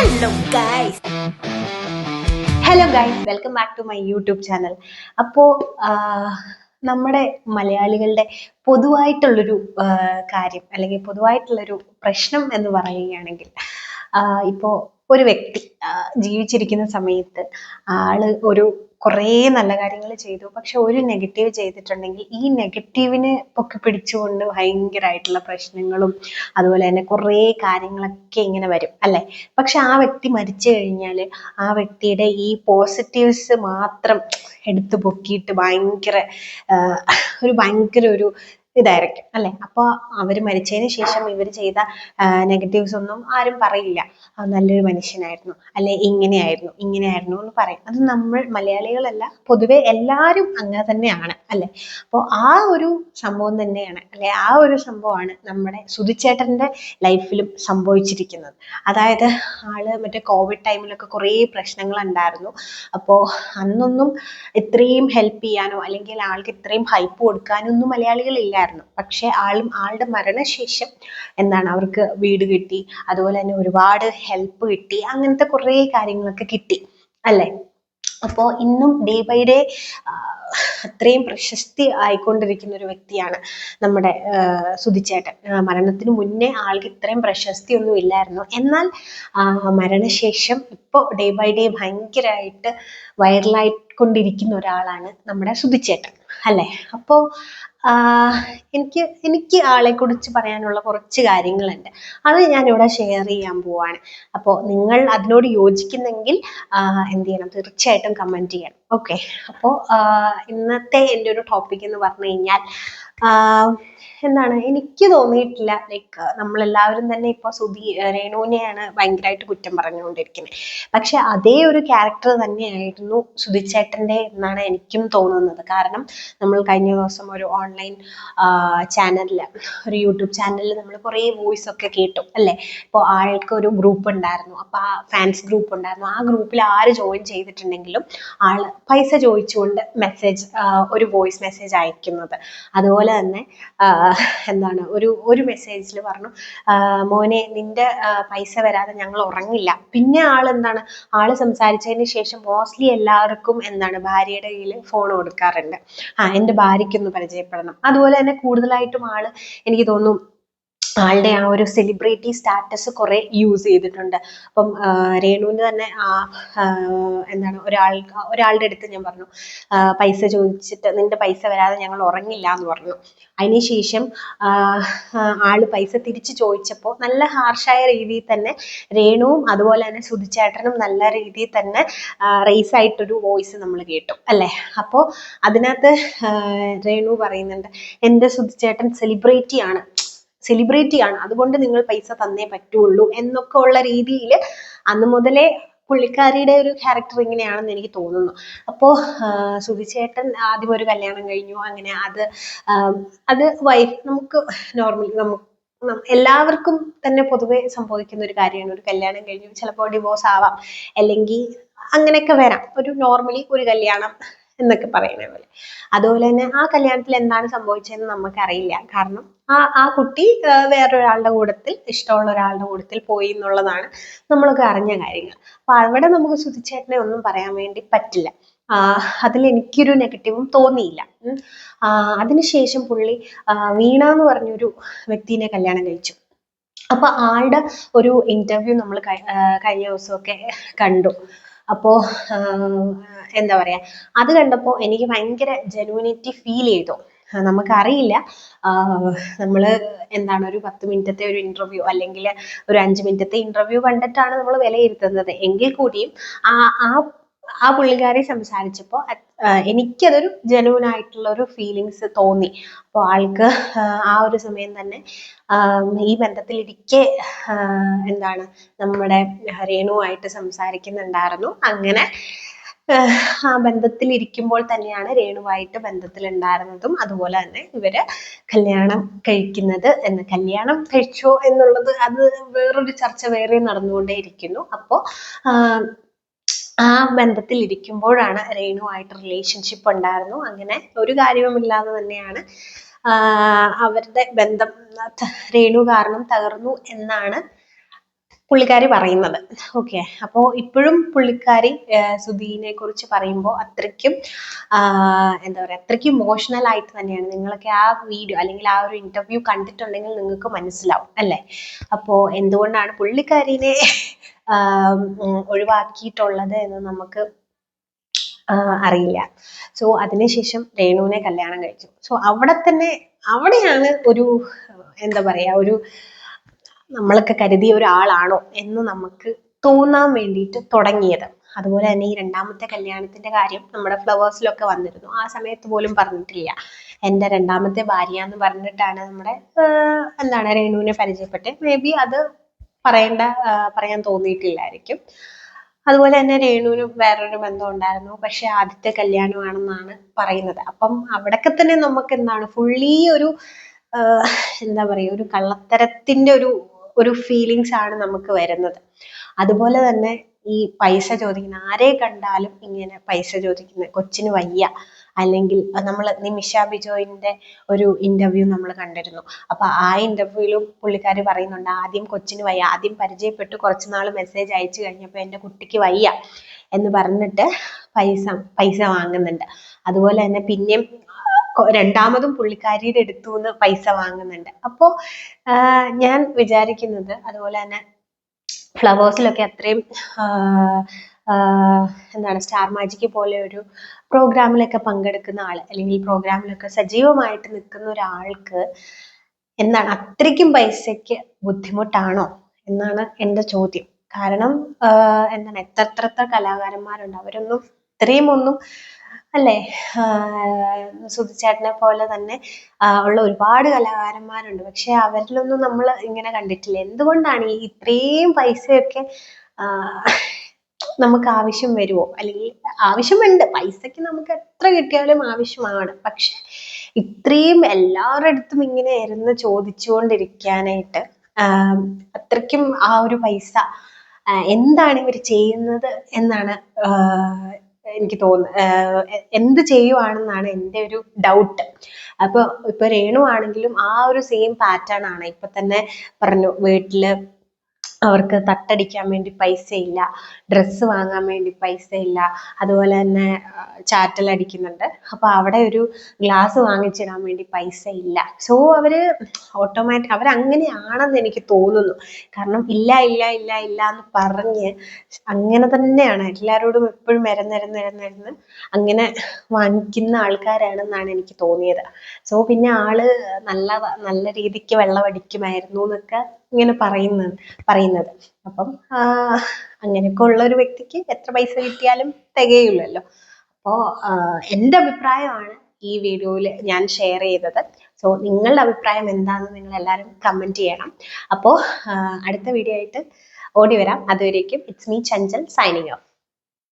Hello guys, welcome back to my YouTube channel. അപ്പോൾ നമ്മുടെ മലയാളികളുടെ പൊതുവായിട്ടുള്ളൊരു കാര്യം അല്ലെങ്കിൽ പൊതുവായിട്ടുള്ളൊരു പ്രശ്നം എന്ന് പറയുകയാണെങ്കിൽ, ഇപ്പോൾ ഒരു വ്യക്തി ജീവിച്ചിരിക്കുന്ന സമയത്ത് ആള് കുറേ നല്ല കാര്യങ്ങൾ ചെയ്തു, പക്ഷെ ഒരു നെഗറ്റീവ് ചെയ്തിട്ടുണ്ടെങ്കിൽ ഈ നെഗറ്റീവിനെ പൊക്കി പിടിച്ചുകൊണ്ട് ഭയങ്കരമായിട്ടുള്ള പ്രശ്നങ്ങളും അതുപോലെ തന്നെ കുറേ കാര്യങ്ങളൊക്കെ ഇങ്ങനെ വരും അല്ലെ. പക്ഷെ ആ വ്യക്തി മരിച്ചു കഴിഞ്ഞാൽ ആ വ്യക്തിയുടെ ഈ പോസിറ്റീവ്സ് മാത്രം എടുത്തു പൊക്കിയിട്ട് ഭയങ്കര ഒരു ഇതായിരിക്കും അല്ലെ. അപ്പോൾ അവർ മരിച്ചതിന് ശേഷം ഇവർ ചെയ്ത നെഗറ്റീവ്സ് ഒന്നും ആരും പറയില്ല. നല്ലൊരു മനുഷ്യനായിരുന്നു അല്ലെ, ഇങ്ങനെയായിരുന്നു എന്ന് പറയും. അത് നമ്മൾ മലയാളികളല്ല, പൊതുവെ എല്ലാവരും അങ്ങനെ തന്നെയാണ് അല്ലെ. അപ്പോൾ ആ ഒരു സംഭവം തന്നെയാണ് അല്ലെ, ആ ഒരു സംഭവമാണ് നമ്മുടെ സുധിച്ചേട്ടൻ്റെ ലൈഫിലും സംഭവിച്ചിരിക്കുന്നത്. അതായത് ആള് മറ്റേ കോവിഡ് ടൈമിലൊക്കെ കുറേ പ്രശ്നങ്ങൾ ഉണ്ടായിരുന്നു. അപ്പോൾ അന്നൊന്നും ഇത്രയും ഹെൽപ്പ് ചെയ്യാനോ അല്ലെങ്കിൽ ആൾക്ക് ഇത്രയും ഹൈപ്പ് കൊടുക്കാനോ ഒന്നും മലയാളികളില്ലായിരുന്നു. പക്ഷെ ആളുടെ മരണശേഷം അവർക്ക് വീട് കിട്ടി, അതുപോലെ തന്നെ ഒരുപാട് ഹെൽപ്പ് കിട്ടി, അങ്ങനത്തെ കുറേ കാര്യങ്ങളൊക്കെ കിട്ടി അല്ലെ. അപ്പോൾ ഇന്നും ഡേ ബൈ ഡേ അത്രയും പ്രശസ്തി ആയിക്കൊണ്ടിരിക്കുന്ന ഒരു വ്യക്തിയാണ് നമ്മുടെ സുധിച്ചേട്ടൻ. മരണത്തിന് മുന്നേ ആൾക്ക് ഇത്രയും പ്രശസ്തി ഒന്നും ഇല്ലായിരുന്നു. എന്നാൽ മരണശേഷം ഇപ്പോൾ ഡേ ബൈ ഡേ ഭയങ്കരമായിട്ട് വൈറലായിക്കൊണ്ടിരിക്കുന്ന ഒരാളാണ് നമ്മുടെ സുധിച്ചേട്ടൻ അല്ലെ. അപ്പോൾ എനിക്ക് ആളെ കുറിച്ച് പറയാനുള്ള കുറച്ച് കാര്യങ്ങളുണ്ട്, അത് ഞാനിവിടെ ഷെയർ ചെയ്യാൻ പോവാണ്. അപ്പോൾ നിങ്ങൾ അതിനോട് യോജിക്കുന്നെങ്കിൽ എന്ത് ചെയ്യണം, തീർച്ചയായിട്ടും കമൻറ്റ് ചെയ്യണം. ഓക്കെ. അപ്പോൾ ഇന്നത്തെ എൻ്റെ ഒരു ടോപ്പിക് എന്ന് പറഞ്ഞു കഴിഞ്ഞാൽ, എനിക്ക് തോന്നിയിട്ടില്ല, ലൈക്ക് നമ്മളെല്ലാവരും തന്നെ ഇപ്പോൾ രേണുവിനെയാണ് ഭയങ്കരമായിട്ട് കുറ്റം പറഞ്ഞുകൊണ്ടിരിക്കുന്നത്. പക്ഷെ അതേ ഒരു ക്യാരക്ടർ തന്നെയായിരുന്നു സുധിച്ചേട്ടൻ്റെ എന്നാണ് എനിക്കും തോന്നുന്നത്. കാരണം നമ്മൾ കഴിഞ്ഞ ദിവസം ഒരു ഓൺലൈൻ ചാനലിൽ, ഒരു യൂട്യൂബ് ചാനലിൽ നമ്മൾ കുറേ വോയിസ് ഒക്കെ കേട്ടു അല്ലേ. ഇപ്പോൾ ആൾക്ക് ഒരു ഗ്രൂപ്പ് ഉണ്ടായിരുന്നു, അപ്പോൾ ആ ഫാൻസ് ഗ്രൂപ്പ് ഉണ്ടായിരുന്നു. ആ ഗ്രൂപ്പിൽ ആര് ജോയിൻ ചെയ്തിട്ടുണ്ടെങ്കിലും ആള് പൈസ ചോദിച്ചുകൊണ്ട് ഒരു വോയിസ് മെസ്സേജ് അയക്കുന്നത്. അതുപോലെ തന്നെ ഒരു മെസ്സേജിൽ പറഞ്ഞു, മോനെ നിന്റെ പൈസ വരാതെ ഞങ്ങൾ ഉറങ്ങില്ല. പിന്നെ ആള് സംസാരിച്ചതിന് ശേഷം മോസ്റ്റ്ലി എല്ലാവർക്കും ഭാര്യയുടെ കയ്യിൽ ഫോൺ കൊടുക്കാറുണ്ട്. എൻ്റെ ഭാര്യയ്ക്കൊന്ന് പരിചയപ്പെടണം. അതുപോലെ തന്നെ കൂടുതലായിട്ടും എനിക്ക് തോന്നുന്നു ആളുടെ ആ ഒരു സെലിബ്രിറ്റി സ്റ്റാറ്റസ് കുറെ യൂസ് ചെയ്തിട്ടുണ്ട്. അപ്പം രേണുവിന് തന്നെ ഒരാളുടെ അടുത്ത് ഞാൻ പറഞ്ഞു, പൈസ ചോദിച്ചിട്ട് നിന്റെ പൈസ വരാതെ ഞങ്ങൾ ഉറങ്ങില്ല എന്ന് പറഞ്ഞു. അതിനുശേഷം ആള് പൈസ തിരിച്ചു ചോദിച്ചപ്പോൾ നല്ല ഹാർഷായ രീതിയിൽ തന്നെ രേണുവും അതുപോലെ തന്നെ സുധിച്ചേട്ടനും നല്ല രീതിയിൽ തന്നെ റേസ് ആയിട്ടൊരു വോയിസ് നമ്മൾ കേട്ടു അല്ലേ. അപ്പോൾ അതിനകത്ത് രേണു പറയുന്നുണ്ട്, എൻ്റെ സുധിച്ചേട്ടൻ സെലിബ്രിറ്റിയാണ്, അതുകൊണ്ട് നിങ്ങൾ പൈസ തന്നേ പറ്റുള്ളൂ എന്നൊക്കെ ഉള്ള രീതിയിൽ അന്ന് മുതലേ പുള്ളിക്കാരിയുടെ ഒരു ക്യാരക്ടർ ഇങ്ങനെയാണെന്ന് എനിക്ക് തോന്നുന്നു. അപ്പോൾ സുധിച്ചേട്ടൻ ആദ്യം ഒരു കല്യാണം കഴിഞ്ഞു. അങ്ങനെ അത് നമുക്ക് നോർമലി എല്ലാവർക്കും തന്നെ പൊതുവെ സംഭവിക്കുന്ന ഒരു കാര്യമാണ്. ഒരു കല്യാണം കഴിഞ്ഞു, ചിലപ്പോൾ ഡിവോഴ്സ് ആവാം, അല്ലെങ്കിൽ അങ്ങനെയൊക്കെ വരാം. നോർമലി ഒരു കല്യാണം എന്നൊക്കെ പറയുന്ന പോലെ. അതുപോലെ തന്നെ ആ കല്യാണത്തിൽ എന്താണ് സംഭവിച്ചതെന്ന് നമുക്കറിയില്ല. കാരണം ആ കുട്ടി വേറൊരാളുടെ കൂടത്തിൽ, ഇഷ്ടമുള്ള ഒരാളുടെ കൂടത്തിൽ പോയി എന്നുള്ളതാണ് നമ്മളൊക്കെ അറിഞ്ഞ കാര്യങ്ങൾ. അപ്പൊ അവിടെ നമുക്ക് സുധിച്ചേട്ടനെ ഒന്നും പറയാൻ വേണ്ടി പറ്റില്ല. അതിൽ എനിക്കൊരു നെഗറ്റീവും തോന്നിയില്ല. അതിനുശേഷം പുള്ളി വീണ എന്ന് പറഞ്ഞൊരു വ്യക്തിനെ കല്യാണം കഴിച്ചു. അപ്പൊ ആളുടെ ഒരു ഇന്റർവ്യൂ നമ്മൾ കഴിഞ്ഞ ദിവസമൊക്കെ കണ്ടു. അപ്പോൾ അത് കണ്ടപ്പോൾ എനിക്ക് ഭയങ്കര ജെനുവിനിറ്റി ഫീൽ ചെയ്തു. നമുക്കറിയില്ല, നമ്മള് ഒരു 10 മിനിറ്റത്തെ ഒരു ഇന്റർവ്യൂ അല്ലെങ്കിൽ ഒരു 5 മിനിറ്റത്തെ ഇന്റർവ്യൂ കണ്ടിട്ടാണ് നമ്മൾ വിലയിരുത്തുന്നത്. എങ്കിൽ കൂടിയും ആ പുള്ളിക്കാരി സംസാരിച്ചപ്പോൾ എനിക്കതൊരു ജെനുവിൻ ആയിട്ടുള്ള ഒരു ഫീലിങ്സ് തോന്നി. അപ്പോൾ ആൾക്ക് ആ ഒരു സമയം തന്നെ ഈ ബന്ധത്തിലിരിക്കെ നമ്മുടെ രേണുവായിട്ട് സംസാരിക്കുന്നുണ്ടായിരുന്നു. അങ്ങനെ ആ ബന്ധത്തിലിരിക്കുമ്പോൾ തന്നെയാണ് രേണുവായിട്ട് ബന്ധത്തിലുണ്ടായിരുന്നതും അതുപോലെ തന്നെ ഇവര് കല്യാണം കഴിച്ചോ എന്നുള്ളത് അത് വേറൊരു ചർച്ച വേറെ നടന്നുകൊണ്ടേയിരിക്കുന്നു. അപ്പോൾ ആ ബന്ധത്തിൽ ഇരിക്കുമ്പോഴാണ് രേണുവായിട്ട് റിലേഷൻഷിപ്പ് ഉണ്ടായിരുന്നു. അങ്ങനെ ഒരു കാര്യവുമില്ലാതെ തന്നെയാണ് അവരുടെ ബന്ധം രേണു കാരണം തകർന്നു എന്നാണ് പുള്ളിക്കാരി പറയുന്നത്. ഓക്കെ, അപ്പോൾ ഇപ്പോഴും പുള്ളിക്കാരി സുധീനെ കുറിച്ച് പറയുമ്പോൾ അത്രയ്ക്കും എന്താ പറയുക, അത്രയ്ക്കും ഇമോഷണൽ ആയിട്ട് തന്നെയാണ്. നിങ്ങളൊക്കെ ആ വീഡിയോ അല്ലെങ്കിൽ ആ ഒരു ഇന്റർവ്യൂ കണ്ടിട്ടുണ്ടെങ്കിൽ നിങ്ങൾക്ക് മനസ്സിലാവും അല്ലേ. അപ്പോൾ എന്തുകൊണ്ടാണ് പുള്ളിക്കാരിനെ ഒഴിവാക്കിയിട്ടുള്ളത് എന്ന് നമുക്ക് അറിയില്ല. സോ അതിനുശേഷം രേണുവിനെ കല്യാണം കഴിച്ചു. സോ അവിടെയാണ് ഒരു എന്താ പറയാ, ഒരു നമ്മളൊക്കെ കരുതിയ ഒരാളാണോ എന്ന് നമുക്ക് തോന്നാൻ വേണ്ടിയിട്ട് തുടങ്ങിയത്. അതുപോലെ തന്നെ ഈ രണ്ടാമത്തെ കല്യാണത്തിന്റെ കാര്യം നമ്മുടെ ഫ്ലവേഴ്സിലൊക്കെ വന്നിരുന്നു. ആ സമയത്ത് പോലും പറഞ്ഞിട്ടില്ല എൻ്റെ രണ്ടാമത്തെ ഭാര്യ എന്ന് പറഞ്ഞിട്ടാണ് നമ്മുടെ എന്താണ് രേണുവിനെ പരിചയപ്പെട്ട്. മേ ബി അത് പറയാൻ തോന്നിയിട്ടില്ലായിരിക്കും. അതുപോലെ തന്നെ രേണുവിന് വേറൊരു ബന്ധം ഉണ്ടായിരുന്നു, പക്ഷെ ആദ്യത്തെ കല്യാണമാണെന്നാണ് പറയുന്നത്. അപ്പം അവിടൊക്കെ തന്നെ നമുക്ക് എന്താണ് ഫുള്ളി ഒരു എന്താ പറയുക, ഒരു കള്ളത്തരത്തിന്റെ ഒരു ഫീലിങ്സ് ആണ് നമുക്ക് വരുന്നത്. അതുപോലെ തന്നെ ഈ പൈസ ചോദിക്കുന്ന ആരെ കണ്ടാലും ഇങ്ങനെ പൈസ ചോദിക്കുന്ന, കൊച്ചിന് വയ്യ, അല്ലെങ്കിൽ നമ്മൾ നിമിഷ ബിജോയിന്റെ ഒരു ഇന്റർവ്യൂ നമ്മൾ കണ്ടിരുന്നു. അപ്പൊ ആ ഇന്റർവ്യൂവിലും പുള്ളിക്കാരി പറയുന്നുണ്ട്, ആദ്യം കൊച്ചിന് വയ്യ, ആദ്യം പരിചയപ്പെട്ട് കുറച്ചുനാൾ മെസ്സേജ് അയച്ചു കഴിഞ്ഞപ്പോൾ എൻ്റെ കുട്ടിക്ക് വയ്യ എന്ന് പറഞ്ഞിട്ട് പൈസ വാങ്ങുന്നുണ്ട്. അതുപോലെ തന്നെ പിന്നെയും രണ്ടാമതും പുള്ളിക്കാരിയുടെ അടുത്തു നിന്ന് പൈസ വാങ്ങുന്നുണ്ട്. അപ്പോ ഞാൻ വിചാരിക്കുന്നത്, അതുപോലെ തന്നെ ഫ്ലവേഴ്സിലൊക്കെ അത്രയും എന്താണ് സ്റ്റാർ മാജിക് പോലെ ഒരു പ്രോഗ്രാമിലൊക്കെ പങ്കെടുക്കുന്ന ആള്, അല്ലെങ്കിൽ പ്രോഗ്രാമിലൊക്കെ സജീവമായിട്ട് നിൽക്കുന്ന ഒരാൾക്ക് എന്താണ് അത്രയ്ക്കും പൈസയ്ക്ക് ബുദ്ധിമുട്ടാണോ എന്നാണ് എൻ്റെ ചോദ്യം. കാരണം എന്താണ് എത്ര കലാകാരന്മാരുണ്ട്, അവരൊന്നും ഇത്രയും ഒന്നും അല്ലേ, സുധിച്ചേട്ടനെ പോലെ തന്നെ ഉള്ള ഒരുപാട് കലാകാരന്മാരുണ്ട്. പക്ഷെ അവരിലൊന്നും നമ്മൾ ഇങ്ങനെ കണ്ടിട്ടില്ല. എന്തുകൊണ്ടാണ് ഈ ഇത്രയും പൈസയൊക്കെ നമുക്ക് ആവശ്യം വരുമോ? അല്ലെങ്കിൽ ആവശ്യമുണ്ട്, പൈസക്ക് നമുക്ക് എത്ര കിട്ടിയാലും ആവശ്യമാണ്. പക്ഷെ ഇത്രയും എല്ലാവരുടെ അടുത്തും ഇങ്ങനെ ഇരുന്ന് ചോദിച്ചുകൊണ്ടിരിക്കാനായിട്ട് അത്രയ്ക്കും ആ ഒരു പൈസ എന്താണ് ഇവർ ചെയ്യുന്നത് എന്നാണ് എനിക്ക് തോന്നുന്നത്. എന്ത് ചെയ്യുവാണെന്നാണ് എൻ്റെ ഒരു ഡൗട്ട്. ഇപ്പൊ രേണു ആണെങ്കിലും ആ ഒരു സെയിം പാറ്റേൺ ആണ്. ഇപ്പൊ തന്നെ പറഞ്ഞു, വീട്ടില് അവർക്ക് തട്ടടിക്കാൻ വേണ്ടി പൈസ ഇല്ല, ഡ്രസ്സ് വാങ്ങാൻ വേണ്ടി പൈസ ഇല്ല, അതുപോലെ തന്നെ ചാറ്റൽ അടിക്കുന്നുണ്ട്. അപ്പൊ അവിടെ ഒരു ഗ്ലാസ് വാങ്ങിച്ചിടാൻ വേണ്ടി പൈസ ഇല്ല. സോ അവരങ്ങനെയാണെന്ന് എനിക്ക് തോന്നുന്നു. കാരണം ഇല്ല എന്ന് പറഞ്ഞ് അങ്ങനെ തന്നെയാണ് എല്ലാവരോടും എപ്പോഴും നിരന്ന് അങ്ങനെ വാങ്ങിക്കുന്ന ആൾക്കാരാണെന്നാണ് എനിക്ക് തോന്നിയത്. സോ പിന്നെ ആള് നല്ല രീതിക്ക് വെള്ളമടിക്കുമായിരുന്നു എന്നൊക്കെ ഇങ്ങനെ പറയുന്നത്. അപ്പം അങ്ങനെയൊക്കെ ഉള്ള ഒരു വ്യക്തിക്ക് എത്ര പൈസ കിട്ടിയാലും തികയില്ലല്ലോ. അപ്പോ എൻ്റെ അഭിപ്രായമാണ് ഈ വീഡിയോയിൽ ഞാൻ ഷെയർ ചെയ്തത്. സോ നിങ്ങളുടെ അഭിപ്രായം എന്താണെന്ന് നിങ്ങൾ എല്ലാവരും കമന്റ് ചെയ്യണം. അപ്പോൾ അടുത്ത വീഡിയോ ആയിട്ട് ഓടി വരാം. അതുവരേക്കും it's me Chanchal signing off.